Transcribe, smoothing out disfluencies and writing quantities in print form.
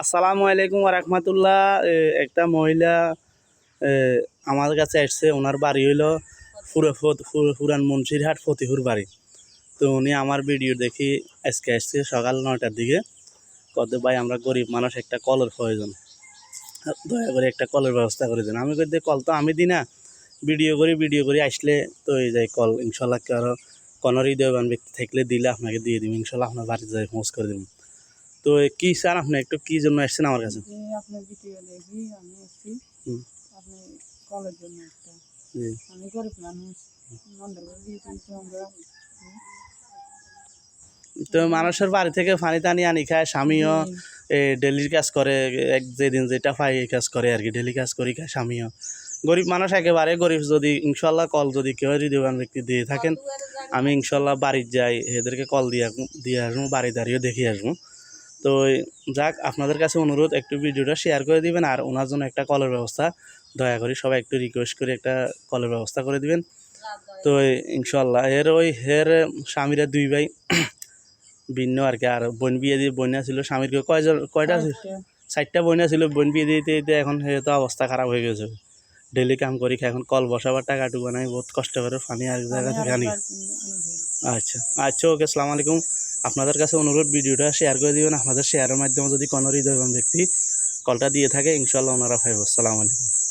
আসসালামু আলাইকুম রাহমাতুল্লাহ। একটা মহিলা আমার কাছে আসছে। ওনার বাড়ি হইল পুরান মুন্সিরহাট ফতিহুর বাড়ি। তো উনি আমার ভিডিও দেখি আজকে আসছে সকাল 9টার দিকে। কত ভাই আমরা গরিব মানুষ, একটা কলের প্রয়োজন, দয়া করে একটা কলের ব্যবস্থা করে দেন। আমি কই কল তো আমি দিই না, ভিডিও করি আসলে তো এই যাই কল ইনশাল্লাহ কারো কোনো হৃদয়বান ব্যক্তি থাকলে দিলে আপনাকে দিয়ে দিব, ইনশাল্লাহ আপনার বাড়িতে যাই পৌঁছ করে দেবেন। তো কি স্যার আপনি একটু কি জন্য আসছেন আমার কাছে? আপনার ভিডিও দেখি আমি এসেছি আপনি কলের জন্য একটা জি আমি গরিব মানুষ মন্দির করে দিয়েছি আমরা তো মানুষের বাড়ি থেকে পানি টানি আনি খায়, স্বামীও ডেলির কাজ করে, এক যেদিন যেটা পাই এই কাজ করে আর কি, ডেলি কাজ করি খায় স্বামীও। গরিব মানুষ একেবারে গরিব। যদি ইনশাল্লাহ কল যদি কেউ হৃদয়বান ব্যক্তি দিয়ে থাকেন, আমি ইনশাল্লাহ বাড়ির যাই, এদেরকে কল দিয়ে আসবো, বাড়ি দাঁড়িয়ে দেখে আসবো। তো যাক, আপনাদের কাছে অনুরোধ একটু ভিডিওটা শেয়ার করে দিবেন, আর ওনার জন্য একটা কলের ব্যবস্থা দয়া করি সবাই একটু রিকোয়েস্ট করে একটা কলের ব্যবস্থা করে দিবেন। তো ইনশাল্লাহ এর স্বামীরা দুই ভাই ভিন্ন আর কি, আর বোন বিয়ে দিয়ে বন্যা ছিল স্বামীর কয়টা 4টা বন্যা ছিল। বোন বিয়ে দিতে দিতে এখন তো অবস্থা খারাপ হয়ে গেছে। ডেলি কাম করি খাই, এখন কল বসাবার টাকাটুকু নাই, বহুত কষ্ট করে পানি আর জায়গা থেকে আনি। আচ্ছা আচ্ছা, ওকে, আসসালামু আলাইকুম। আপনাদের কাছে অনুরোধ ভিডিওটা শেয়ার করে দিবেন। আপনাদের শেয়ারের মাধ্যমে যদি কোনো হৃদয়বান ব্যক্তি কলটা দিয়ে থাকে, ইনশাল্লাহ ওনারা পাইব। আসসালামু আলাইকুম।